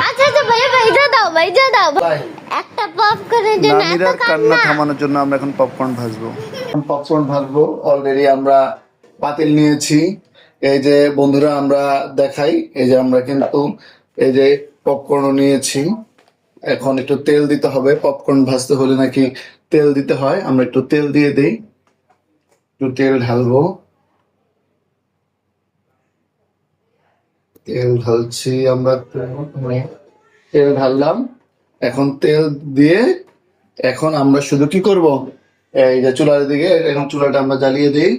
আচ্ছা আচ্ছা ভাইয়া ভাইজা দাও একটা পপকর্নের জন্য এত নামিরার কান্না থামানোর জন্য আমরা এখন পপকর্ন ভাজবো অলরেডি আমরা পাতিল নিয়েছি। এই যে বন্ধুরা আমরা দেখাই, এই যে আমরা কিন্তু এই যে পপকর্ন নিয়েছি। এখন একটু তেল দিতে হবে, পপকর্ন ভাজতে হলে নাকি তেল দিতে হয়। আমরা একটু তেল দিয়ে দিই, একটু তেল ঢালবো, তেল ঢালছি আমরা, তেল ঢাললাম। এখন তেল দিয়ে এখন আমরা শুধু কি করব, এই যে চুলার দিকে এখন চুলাটা আমরা জ্বালিয়ে দিই।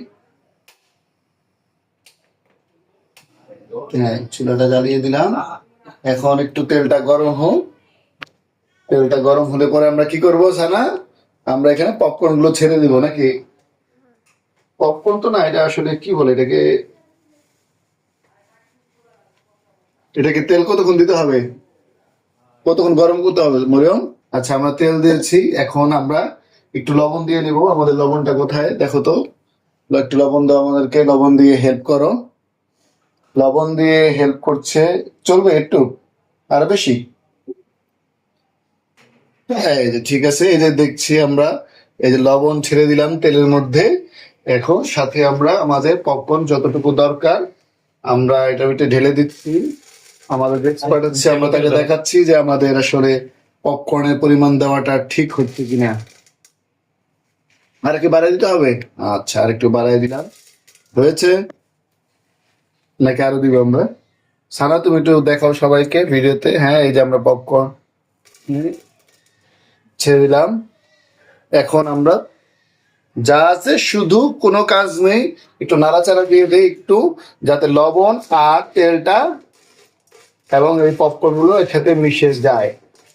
হ্যাঁ, চুলাটা জ্বালিয়ে দিলাম। এখন একটু তেলটা গরম হোক, তেলটা গরম হলে পরে আমরা কি করব সানা, আমরা এখানে পপকর্ন গুলো ছেড়ে দিব নাকি? পপকর্ন তো না, এটা আসলে কি বলে এটাকে, এটাকে তেল কতক্ষণ দিতে হবে, কতক্ষণ গরম করতে হবে মরিয়ম? আচ্ছা, আমরা তেল দিয়েছি, এখন আমরা একটু লবণ দিয়ে নেব। আমাদের লবণটা কোথায় দেখো তো, একটু লবণ দাও আমাদেরকে, লবণ দিয়ে হেল্প করো। লবণ দিয়ে হেল্প করছে, চলবে একটু আর বেশি? এই যে ঠিক আছে, এই যে দেখছি আমরা এই যে লবণ ছেড়ে দিলাম তেলের মধ্যে। এখন সাথে আমরা আমাদের পপকর্ন যতটুকু দরকার আমরা এটা ঢেলে দিচ্ছি। আমাদের এক্সপার্ট হচ্ছে, আমরা তাকে দেখাচ্ছি যে আমাদের আসলে পপকর্নের পরিমাণ দেওয়াটা ঠিক হচ্ছে কিনা। আর কি বাড়াই দিতে হবে? আচ্ছা, আর একটু বাড়াই দিলাম। হয়েছে নাকি আরো দিব আমরা? সানা তুমি একটু দেখাও সবাইকে ভিডিওতে। হ্যাঁ, এই যে আমরা পপকর্ন ছেড়ে দিলাম। এখন আমরা যা আছে শুধু কোনো কাজ নেই, একটু নাড়াচাড়া দিয়ে দিই একটু, যাতে লবণ আর তেলটা এবং এই পপকর্ন গুলো একসাথে মিশে যায়।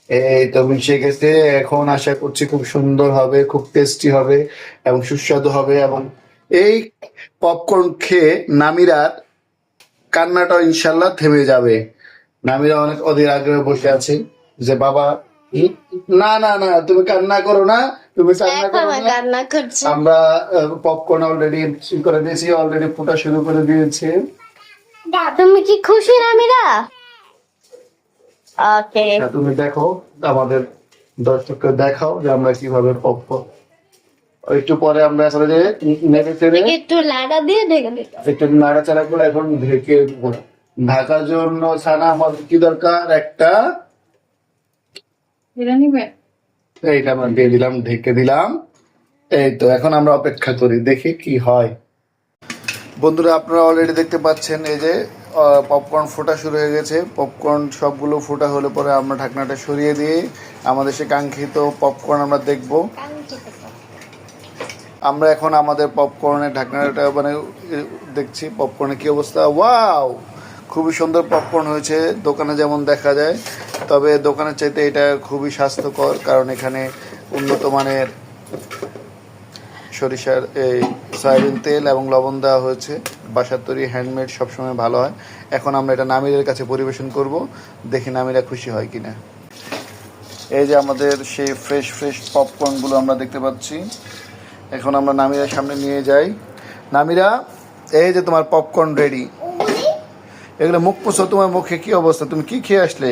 এই তো মিশে গেছে। এখন আশা করছি খুব সুন্দর হবে, খুব টেস্টি হবে এবং সুস্বাদু হবে। এবং এই পপকর্ন খেয়ে নামিরার কান্নাটা ইনশাল্লাহ থেমে যাবে। নামিরা অনেক অধীর আগ্রহে বসে আছে যে বাবা, না না না তুমি কান্না করো না, তুমি কান্না করো না। কান্না করছে। আমরা পপকর্ন অলরেডি করে দিয়েছি, অলরেডি ফুটা শুরু করে দিয়েছে। তুমি কি খুশি নামিরা? ওকে, তুমি দেখো, আমাদের দর্শককে দেখাও যে আমরা কিভাবে পপকর্ন, একটু পরে আমরা আসলে যে নেড়ে চেড়ে একটু লাড়া দিয়ে ঢেকে দিতে। একটু নাড়াচাড়া করে এখন ঢেকে দেবো। ঢাকার জন্য ছানা আমাদের কি দরকার, একটা এইটা আমরা দিয়ে দিলাম, ঢেকে দিলাম। এই তো এখন আমরা অপেক্ষা করি, দেখি কি হয়। বন্ধুরা আপনারা অলরেডি দেখতে পাচ্ছেন এই যে পপকর্ন ফোটা শুরু হয়ে গেছে। পপকর্ন সবগুলো ফোটা হলে পরে আমরা ঢাকনাটা সরিয়ে দিয়ে আমাদের সে কাঙ্ক্ষিত পপকর্ন আমরা দেখব। আমরা এখন আমাদের পপকর্নের ঢাকনাটা মানে দেখছি পপকর্নের কি অবস্থা। ওয়াও, খুবই সুন্দর পপকর্ন হয়েছে, দোকানে যেমন দেখা যায়, তবে দোকানের চাইতে এটা খুবই স্বাস্থ্যকর, কারণ এখানে উন্নত মানের সরিষার এই সয়াবিন তেল এবং লবণ দেওয়া হয়েছে। বাসার তৈরি হ্যান্ডমেড সবসময় ভালো হয়। এখন আমরা এটা নামিরের কাছে পরিবেশন করব, দেখি নামিরা খুশি হয় কিনা। এই যে আমাদের সেই ফ্রেশ ফ্রেশ পপকর্নগুলো আমরা দেখতে পাচ্ছি। এখন আমরা নামিরার সামনে নিয়ে যাই। নামিরা, এই যে তোমার পপকর্ন রেডি। এগুলো মুখ পুছো, তোমার মুখে কি অবস্থা, তুমি কি খেয়ে আসলে?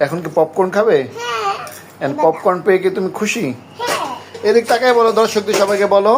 এখন কি পপকর্ন খাবে? পপকর্ন পেয়ে কি তুমি খুশি? এদিক তাকায় বলো, দর্শকদের সবাইকে বলো।